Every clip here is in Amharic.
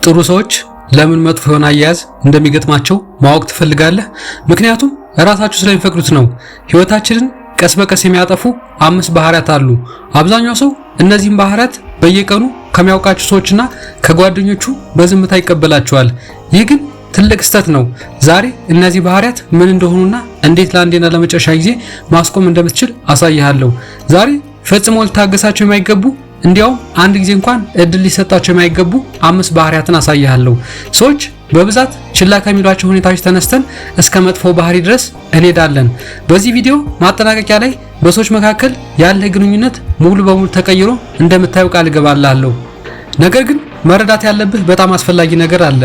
ጥሩ ሰዎች ለምን መጥፎ የሆነ አያያዝ እንደሚገጥማቸው ማወቅ ትፈልጋለህ? ምክንያቱም ራሳቸው ስለሚፈቅዱት ነው። ህይወታችንን ቀስ በቀስ የሚያጠፉ 5 ባህሪያት አሉ። አብዛኛው ሰው እነዚህን ባህሪያት በየቀኑ ከሚያውቃቸው ሰዎችና ከጓደኞቹ በዝምታ ይቀበላቸዋል። ይህ ግን ትልቅ ስህተት ነው። ዛሬ እነዚህ ባህሪያት ምን እንደሆኑና እንዴት ለአንዴና ለመጨረሻ ጊዜ ማስቆም እንደምትችል አሳይሃለሁ። ዛሬ ፈጽሞ ልታገሳቸው የማይገቡ እንዲያውም አንድ ጊዜ እንኳን እድል ሊሰጣቸው የማይገቡ 5 ባህሪያትን አሳይሃለሁ። ሰዎች በብዛት ችላ ከሚሏቸው ሁኔታዎች ተነስተን እስከ መጥፎ ባህሪ ድረስ እንሄዳለን። በዚህ ቪዲዮ ማጠናቀቂያ ላይ በሰዎች መካከል ያለ ግንኙነት ሙሉ በሙሉ ተቀይሮ እንደምታየው ቃል እገባልሃለሁ። ነገር ግን መረዳት ያለብህ በጣም አስፈላጊ ነገር አለ።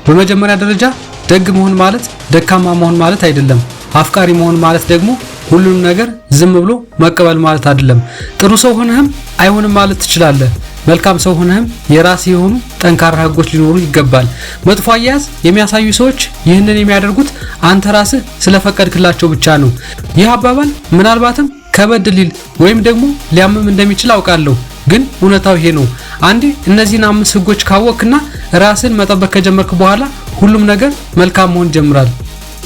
በመጀመሪያ ደረጃ ደግ መሆን ማለት ደካማ መሆን ማለት አይደለም። አፍቃሪ መሆን ማለት ደግሞ ሁሉንም ነገር ዝም ብሎ መቀበል ማለት አይደለም። ጥሩ ሰው ሆነህም አይሆንም ማለት ትችላለህ። መልካም ሰው ሆነህም የራስህ የሆኑ ጠንካራ ህጎች ሊኖሩ ይገባል። መጥፎ አያያዝ የሚያሳዩ ሰዎች ይህንን የሚያደርጉት አንተ ራስህ ስለፈቀድክላቸው ብቻ ነው። ይህ አባባል ምናልባትም ከበድ ሊል ወይም ደግሞ ሊያምም እንደሚችል አውቃለሁ፣ ግን እውነታው ይሄ ነው። አንዴ እነዚህን 5 ህጎች ካወቅና ራስን መጠበቅ ከጀመርክ በኋላ ሁሉም ነገር መልካም መሆን ይጀምራል።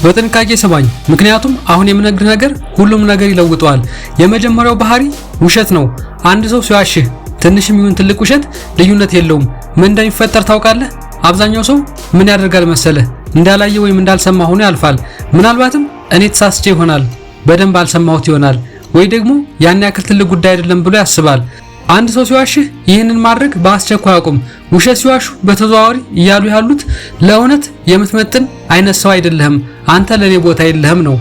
በጥንቃቄ ስማኝ፣ ምክንያቱም አሁን የምነግርህ ነገር ሁሉም ነገር ይለውጠዋል። የመጀመሪያው ባህሪ ውሸት ነው። አንድ ሰው ሲዋሽህ ትንሽም ይሁን ትልቅ ውሸት ልዩነት የለውም። ምን እንደሚፈጠር ታውቃለህ? አብዛኛው ሰው ምን ያደርጋል መሰለህ? እንዳላየ ወይም እንዳልሰማ ሆኖ ያልፋል። ምናልባትም እኔ ተሳስቼ ይሆናል፣ በደንብ አልሰማሁት ይሆናል፣ ወይ ደግሞ ያን ያክል ትልቅ ጉዳይ አይደለም ብሎ ያስባል። አንድ ሰው ሲዋሽህ ይህንን ማድረግ በአስቸኳይ አቁም። ውሸት ሲዋሹ በተዘዋዋሪ እያሉ ያሉት ለእውነት የምትመጥን አይነት ሰው አይደለህም፣ አንተ ለኔ ቦታ የለህም ነው።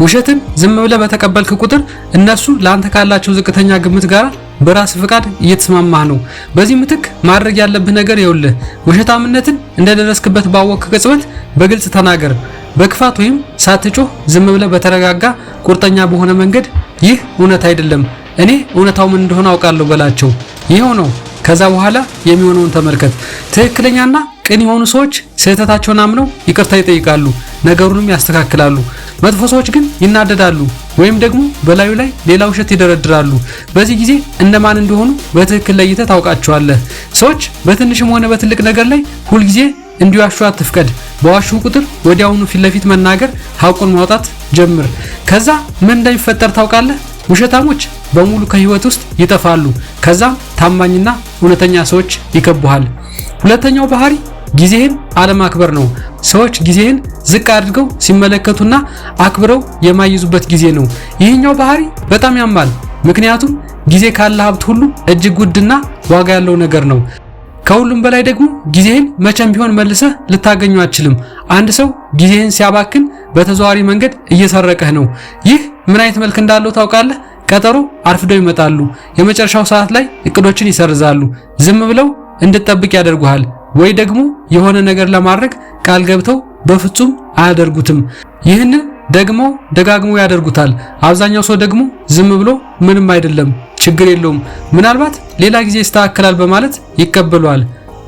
ውሸትን ዝም ብለህ በተቀበልክ ቁጥር እነሱ ለአንተ ካላቸው ዝቅተኛ ግምት ጋር በራስ ፍቃድ እየተስማማህ ነው። በዚህ ምትክ ማድረግ ያለብህ ነገር ይኸውልህ፣ ውሸታምነትን እንደደረስክበት ባወቅክ ቅጽበት በግልጽ ተናገር። በክፋት ወይም ሳትጮህ ዝም ብለህ በተረጋጋ ቁርጠኛ በሆነ መንገድ ይህ እውነት አይደለም፣ እኔ እውነታው ምን እንደሆነ አውቃለሁ በላቸው። ይሄው ነው። ከዛ በኋላ የሚሆነውን ተመልከት። ትክክለኛና ቅን የሆኑ ሰዎች ስህተታቸውን አምነው ይቅርታ ይጠይቃሉ፣ ነገሩንም ያስተካክላሉ። መጥፎ ሰዎች ግን ይናደዳሉ ወይም ደግሞ በላዩ ላይ ሌላ ውሸት ይደረድራሉ። በዚህ ጊዜ እነማን እንደሆኑ በትክክል ለይተህ ታውቃቸዋለህ። ሰዎች በትንሽም ሆነ በትልቅ ነገር ላይ ሁልጊዜ እንዲዋሹ አትፍቀድ። በዋሹ ቁጥር ወዲያውኑ ፊት ለፊት መናገር፣ ሐቁን ማውጣት ጀምር። ከዛ ምን እንደሚፈጠር ታውቃለህ? ውሸታሞች በሙሉ ከህይወት ውስጥ ይጠፋሉ። ከዛም ታማኝና እውነተኛ ሰዎች ይከቡሃል። ሁለተኛው ባህሪ ጊዜህን አለማክበር ነው። ሰዎች ጊዜህን ዝቅ አድርገው ሲመለከቱና አክብረው የማይዙበት ጊዜ ነው። ይህኛው ባህሪ በጣም ያማል፣ ምክንያቱም ጊዜ ካለ ሀብት ሁሉ እጅግ ውድና ዋጋ ያለው ነገር ነው። ከሁሉም በላይ ደግሞ ጊዜህን መቼም ቢሆን መልሰህ ልታገኘው አትችልም። አንድ ሰው ጊዜህን ሲያባክን በተዘዋዋሪ መንገድ እየሰረቀህ ነው። ይህ ምን አይነት መልክ እንዳለው ታውቃለህ? ቀጠሮ አርፍደው ይመጣሉ። የመጨረሻው ሰዓት ላይ እቅዶችን ይሰርዛሉ። ዝም ብለው እንድትጠብቅ ያደርጉሃል። ወይ ደግሞ የሆነ ነገር ለማድረግ ቃል ገብተው በፍጹም አያደርጉትም። ይህንን ደግሞ ደጋግመው ያደርጉታል። አብዛኛው ሰው ደግሞ ዝም ብሎ ምንም አይደለም፣ ችግር የለውም፣ ምናልባት ሌላ ጊዜ ይስተካከላል በማለት ይቀበሏል።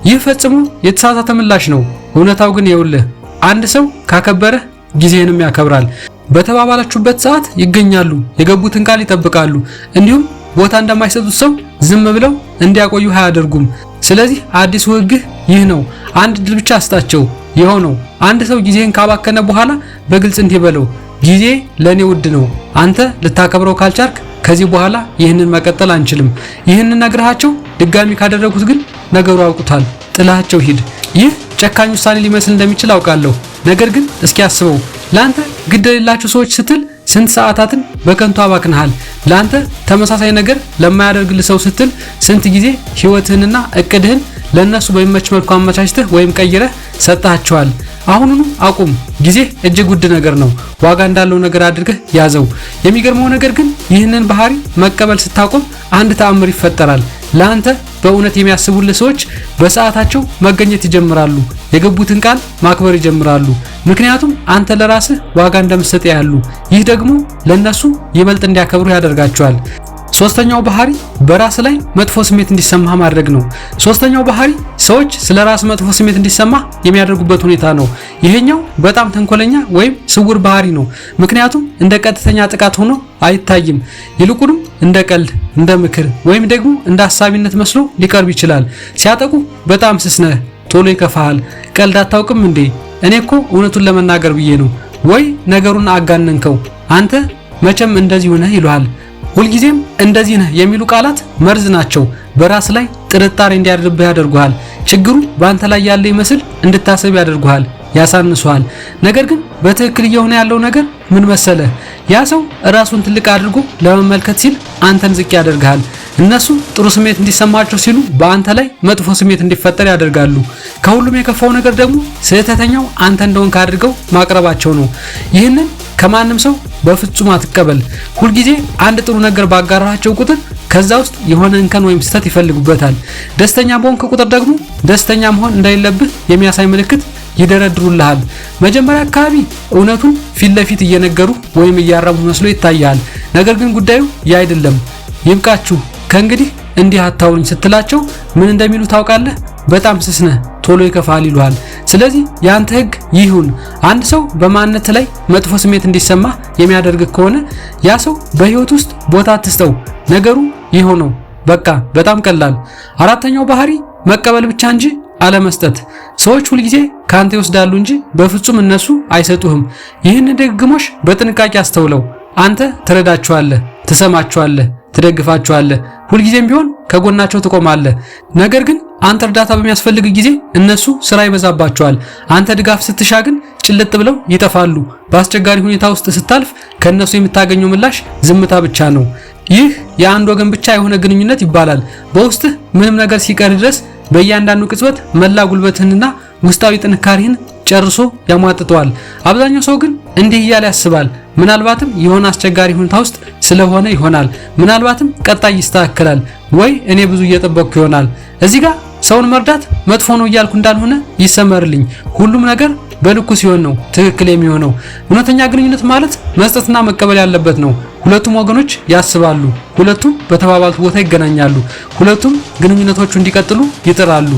ይህ ፈጽሞ የተሳሳተ ምላሽ ነው። እውነታው ግን ይኸውልህ፣ አንድ ሰው ካከበረህ ጊዜህንም ያከብራል። በተባባላችሁበት ሰዓት ይገኛሉ፣ የገቡትን ቃል ይጠብቃሉ። እንዲሁም ቦታ እንደማይሰጡት ሰው ዝም ብለው እንዲያቆዩ አያደርጉም። ስለዚህ አዲሱ ህግህ ይህ ነው። አንድ ድል ብቻ አስጣቸው። ይኸው ነው። አንድ ሰው ጊዜህን ካባከነ በኋላ በግልጽ እንዲህ በለው፣ ጊዜ ለኔ ውድ ነው፣ አንተ ልታከብረው ካልቻልክ ከዚህ በኋላ ይህንን መቀጠል አንችልም። ይህንን ነግረሃቸው ድጋሚ ካደረጉት ግን ነገሩ አውቁታል፣ ጥላቸው ሂድ። ይህ ጨካኝ ውሳኔ ሊመስል እንደሚችል አውቃለሁ። ነገር ግን እስኪ አስበው፣ ላንተ ግድ የሌላቸው ሰዎች ስትል ስንት ሰዓታትን በከንቱ አባክነሃል? ላንተ ተመሳሳይ ነገር ለማያደርግልህ ሰው ስትል ስንት ጊዜ ህይወትህንና እቅድህን ለነሱ በሚመች መልኩ አመቻችተህ ወይም ቀይረህ ሰጣቸዋል? አሁኑኑ አቁም። ጊዜ እጅግ ውድ ነገር ነው። ዋጋ እንዳለው ነገር አድርገህ ያዘው። የሚገርመው ነገር ግን ይህንን ባህሪ መቀበል ስታቆም አንድ ተአምር ይፈጠራል። ለአንተ በእውነት የሚያስቡልህ ሰዎች በሰዓታቸው መገኘት ይጀምራሉ። የገቡትን ቃል ማክበር ይጀምራሉ። ምክንያቱም አንተ ለራስህ ዋጋ እንደምትሰጥ ያሉ። ይህ ደግሞ ለነሱ ይበልጥ እንዲያከብሩ ያደርጋቸዋል። ሶስተኛው ባህሪ በራስ ላይ መጥፎ ስሜት እንዲሰማህ ማድረግ ነው። ሶስተኛው ባህሪ ሰዎች ስለ ራስ መጥፎ ስሜት እንዲሰማህ የሚያደርጉበት ሁኔታ ነው። ይሄኛው በጣም ተንኮለኛ ወይም ስውር ባህሪ ነው። ምክንያቱም እንደ ቀጥተኛ ጥቃት ሆኖ አይታይም። ይልቁንም እንደ ቀልድ፣ እንደ ምክር ወይም ደግሞ እንደ ሐሳቢነት መስሎ ሊቀርብ ይችላል። ሲያጠቁ በጣም ስስ ነህ ቶሎ ይከፋሃል። ቀልድ አታውቅም እንዴ? እኔ እኮ እውነቱን ለመናገር ብዬ ነው። ወይ ነገሩን አጋነንከው። አንተ መቼም እንደዚህ ሆነህ ይሉሃል። ሁልጊዜም እንደዚህ ነህ የሚሉ ቃላት መርዝ ናቸው። በራስ ላይ ጥርጣሬ እንዲያድርብህ ያደርጉሃል። ችግሩ በአንተ ላይ ያለ ይመስል እንድታሰብ ያደርጉሃል፣ ያሳንሱሃል። ነገር ግን በትክክል እየሆነ ያለው ነገር ምን መሰለህ? ያ ሰው ራሱን ትልቅ አድርጎ ለመመልከት ሲል አንተን ዝቅ ያደርጋል። እነሱ ጥሩ ስሜት እንዲሰማቸው ሲሉ በአንተ ላይ መጥፎ ስሜት እንዲፈጠር ያደርጋሉ። ከሁሉም የከፋው ነገር ደግሞ ስህተተኛው አንተ እንደሆንክ አድርገው ማቅረባቸው ነው። ይህንን ከማንም ሰው በፍጹም አትቀበል። ሁልጊዜ አንድ ጥሩ ነገር ባጋራቸው ቁጥር ከዛ ውስጥ የሆነ እንከን ወይም ስህተት ይፈልጉበታል። ደስተኛ በሆንክ ቁጥር ደግሞ ደስተኛ መሆን እንደሌለብህ የሚያሳይ ምልክት ይደረድሩልሃል። መጀመሪያ አካባቢ እውነቱን ፊት ለፊት እየነገሩ ወይም እያረሙ መስሎ ይታያል። ነገር ግን ጉዳዩ ያ አይደለም። ይብቃችሁ፣ ከእንግዲህ እንዲህ አታውሩኝ ስትላቸው ምን እንደሚሉ ታውቃለህ? በጣም ስስነህ ቶሎ ይከፋል ይሉሃል። ስለዚህ ያንተ ህግ ይሁን። አንድ ሰው በማንነት ላይ መጥፎ ስሜት እንዲሰማ የሚያደርግ ከሆነ ያ ሰው በህይወት ውስጥ ቦታ አትስጠው። ነገሩ ይሆነው በቃ በጣም ቀላል። አራተኛው ባህሪ መቀበል ብቻ እንጂ አለመስጠት። ሰዎች ሁልጊዜ ካንተ ይወስዳሉ እንጂ በፍጹም እነሱ አይሰጡህም። ይህን ድግግሞሽ በጥንቃቄ አስተውለው። አንተ ትረዳቸዋለህ፣ ትሰማቸዋለህ፣ ትደግፋቸዋለህ፣ ሁልጊዜም ቢሆን ከጎናቸው ትቆማለህ። ነገር ግን አንተ እርዳታ በሚያስፈልግ ጊዜ እነሱ ስራ ይበዛባቸዋል። አንተ ድጋፍ ስትሻ ግን ጭልጥ ብለው ይጠፋሉ። በአስቸጋሪ ሁኔታ ውስጥ ስታልፍ ከነሱ የምታገኘው ምላሽ ዝምታ ብቻ ነው። ይህ የአንድ ወገን ብቻ የሆነ ግንኙነት ይባላል። በውስጥህ ምንም ነገር ሲቀር ድረስ በእያንዳንዱ ቅጽበት መላ ጉልበትህንና ውስጣዊ ጥንካሬህን ጨርሶ ያሟጥጠዋል። አብዛኛው ሰው ግን እንዲህ እያለ ያስባል። ምናልባትም የሆነ አስቸጋሪ ሁኔታ ውስጥ ስለሆነ ይሆናል። ምናልባትም ቀጣይ ይስተካከላል፣ ወይ እኔ ብዙ እየጠበቅኩ ይሆናል። እዚህ ጋር ሰውን መርዳት መጥፎ ነው እያልኩ እንዳልሆነ ይሰመርልኝ። ሁሉም ነገር በልኩ ሲሆን ነው ትክክል የሚሆነው። እውነተኛ ግንኙነት ማለት መስጠትና መቀበል ያለበት ነው። ሁለቱም ወገኖች ያስባሉ፣ ሁለቱም በተባባሉት ቦታ ይገናኛሉ፣ ሁለቱም ግንኙነቶቹ እንዲቀጥሉ ይጥራሉ።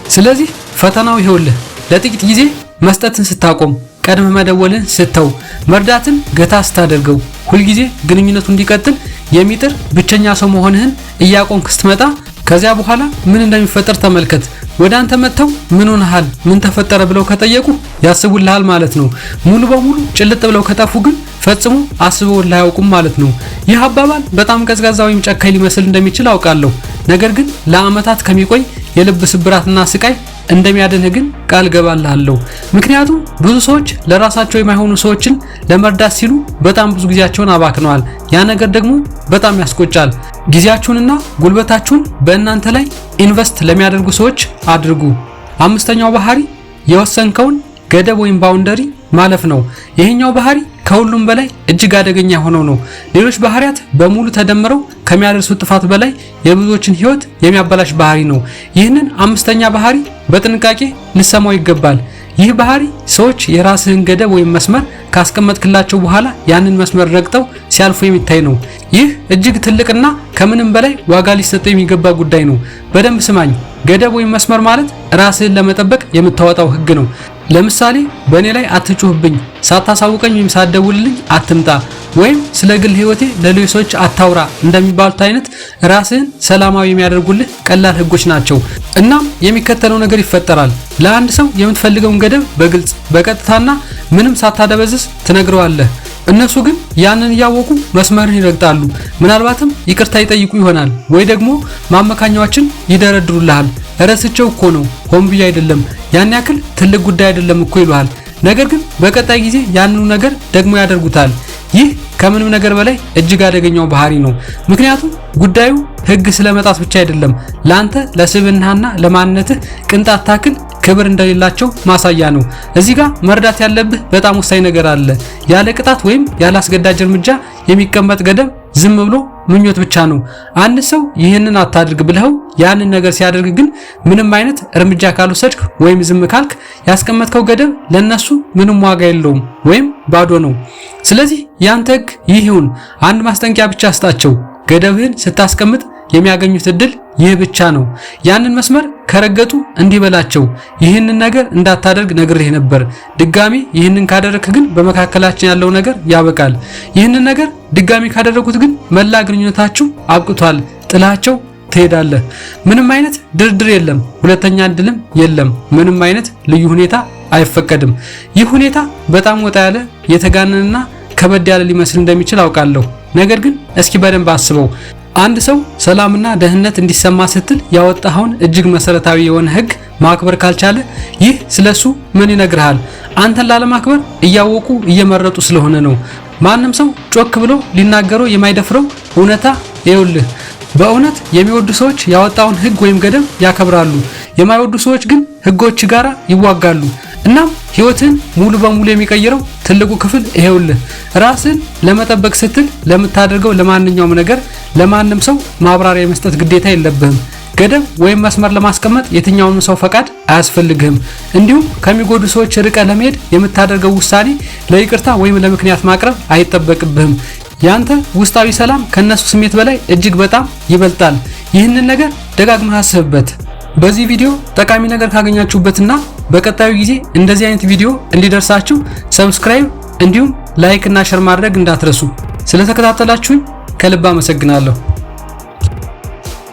ስለዚህ ፈተናው ይኸውልህ፣ ለጥቂት ጊዜ መስጠትን ስታቆም፣ ቀድመ መደወልን ስተው፣ መርዳትን ገታ ስታደርገው፣ ሁልጊዜ ግንኙነቱ እንዲቀጥል የሚጥር ብቸኛ ሰው መሆንህን እያቆምክ ስትመጣ ከዚያ በኋላ ምን እንደሚፈጠር ተመልከት። ወደ አንተ መጥተው ምን ሆነሃል፣ ምን ተፈጠረ ብለው ከጠየቁ ያስቡልሃል ማለት ነው። ሙሉ በሙሉ ጭልጥ ብለው ከጠፉ ግን ፈጽሞ አስበውልህ አያውቁም ማለት ነው። ይህ አባባል በጣም ቀዝቃዛ ወይም ጨካኝ ሊመስል እንደሚችል አውቃለሁ። ነገር ግን ለዓመታት ከሚቆይ የልብ ስብራትና ስቃይ እንደሚያድንህ ግን ቃል ገባልሃለሁ። ምክንያቱም ብዙ ሰዎች ለራሳቸው የማይሆኑ ሰዎችን ለመርዳት ሲሉ በጣም ብዙ ጊዜያቸውን አባክነዋል። ያ ነገር ደግሞ በጣም ያስቆጫል። ጊዜያችሁንና ጉልበታችሁን በእናንተ ላይ ኢንቨስት ለሚያደርጉ ሰዎች አድርጉ። አምስተኛው ባህሪ የወሰንከውን ገደብ ወይም ባውንደሪ ማለፍ ነው። ይሄኛው ባህሪ ከሁሉም በላይ እጅግ አደገኛ ሆነው ነው። ሌሎች ባህሪያት በሙሉ ተደምረው ከሚያደርሱት ጥፋት በላይ የብዙዎችን ህይወት የሚያበላሽ ባህሪ ነው። ይህንን አምስተኛ ባህሪ በጥንቃቄ ልሰማው ይገባል። ይህ ባህሪ ሰዎች የራስህን ገደብ ወይም መስመር ካስቀመጥክላቸው በኋላ ያንን መስመር ረግጠው ሲያልፉ የሚታይ ነው። ይህ እጅግ ትልቅና ከምንም በላይ ዋጋ ሊሰጠው የሚገባ ጉዳይ ነው። በደንብ ስማኝ። ገደብ ወይም መስመር ማለት ራስህን ለመጠበቅ የምታወጣው ህግ ነው። ለምሳሌ በእኔ ላይ አትጩህብኝ፣ ሳታሳውቀኝ ወይም ሳትደውልልኝ አትምጣ፣ ወይም ስለ ግል ህይወቴ ለሌሎች ሰዎች አታውራ እንደሚባሉት አይነት ራስህን ሰላማዊ የሚያደርጉልህ ቀላል ህጎች ናቸው። እናም የሚከተለው ነገር ይፈጠራል። ለአንድ ሰው የምትፈልገውን ገደብ በግልጽ በቀጥታና ምንም ሳታደበዝዝ ትነግረዋለህ። እነሱ ግን ያንን እያወቁ መስመርን ይረግጣሉ። ምናልባትም ይቅርታ ይጠይቁ ይሆናል፣ ወይ ደግሞ ማመካኛዎችን ይደረድሩልሃል። ረስቸው እኮ ነው፣ ሆን ብዬ አይደለም፣ ያን ያክል ትልቅ ጉዳይ አይደለም እኮ ይሉሃል። ነገር ግን በቀጣይ ጊዜ ያንኑ ነገር ደግሞ ያደርጉታል። ይህ ከምንም ነገር በላይ እጅግ አደገኛው ባህሪ ነው። ምክንያቱም ጉዳዩ ህግ ስለመጣት ብቻ አይደለም፣ ላንተ ለስብዕናህና ለማንነትህ ቅንጣት ታክል ክብር እንደሌላቸው ማሳያ ነው። እዚህ ጋር መርዳት ያለብህ በጣም ወሳኝ ነገር አለ። ያለ ቅጣት ወይም ያለ አስገዳጅ እርምጃ የሚቀመጥ ገደብ ዝም ብሎ ምኞት ብቻ ነው። አንድ ሰው ይህንን አታድርግ ብለኸው ያንን ነገር ሲያደርግ ግን ምንም አይነት እርምጃ ካልወሰድክ ወይም ዝም ካልክ ያስቀመጥከው ገደብ ለነሱ ምንም ዋጋ የለውም ወይም ባዶ ነው። ስለዚህ ያንተ ህግ ይህ ይሁን። አንድ ማስጠንቀቂያ ብቻ ስጣቸው። ገደብህን ስታስቀምጥ የሚያገኙት እድል ይህ ብቻ ነው። ያንን መስመር ከረገጡ እንዲህ በላቸው፣ ይህንን ነገር እንዳታደርግ ነግሬህ ነበር። ድጋሚ ይህንን ካደረክ ግን በመካከላችን ያለው ነገር ያበቃል። ይህንን ነገር ድጋሚ ካደረጉት ግን መላ ግንኙነታችሁ አብቅቷል። ጥላቸው ትሄዳለህ። ምንም አይነት ድርድር የለም፣ ሁለተኛ እድልም የለም። ምንም አይነት ልዩ ሁኔታ አይፈቀድም። ይህ ሁኔታ በጣም ወጣ ያለ የተጋነነና ከበድ ያለ ሊመስል እንደሚችል አውቃለሁ። ነገር ግን እስኪ በደንብ አስበው። አንድ ሰው ሰላምና ደህንነት እንዲሰማ ስትል ያወጣኸውን እጅግ መሰረታዊ የሆነ ህግ ማክበር ካልቻለ ይህ ስለሱ ምን ይነግርሃል? አንተን ላለማክበር እያወቁ እየመረጡ ስለሆነ ነው። ማንም ሰው ጮክ ብሎ ሊናገረው የማይደፍረው እውነታ ይኸውልህ። በእውነት የሚወዱ ሰዎች ያወጣውን ህግ ወይም ገደብ ያከብራሉ። የማይወዱ ሰዎች ግን ህጎች ጋራ ይዋጋሉ። እናም ህይወትን ሙሉ በሙሉ የሚቀይረው ትልቁ ክፍል ይሄውልህ። ራስን ለመጠበቅ ስትል ለምታደርገው ለማንኛውም ነገር ለማንም ሰው ማብራሪያ የመስጠት ግዴታ የለብህም። ገደብ ወይም መስመር ለማስቀመጥ የትኛውንም ሰው ፈቃድ አያስፈልግህም። እንዲሁም ከሚጎዱ ሰዎች ርቀ ለመሄድ የምታደርገው ውሳኔ ለይቅርታ ወይም ለምክንያት ማቅረብ አይጠበቅብህም። ያንተ ውስጣዊ ሰላም ከነሱ ስሜት በላይ እጅግ በጣም ይበልጣል። ይህንን ነገር ደጋግመህ አስብበት። በዚህ ቪዲዮ ጠቃሚ ነገር ካገኛችሁበትና በቀጣዩ ጊዜ እንደዚህ አይነት ቪዲዮ እንዲደርሳችሁ ሰብስክራይብ እንዲሁም ላይክ እና ሼር ማድረግ እንዳትረሱ። ስለተከታተላችሁኝ ከልብ አመሰግናለሁ።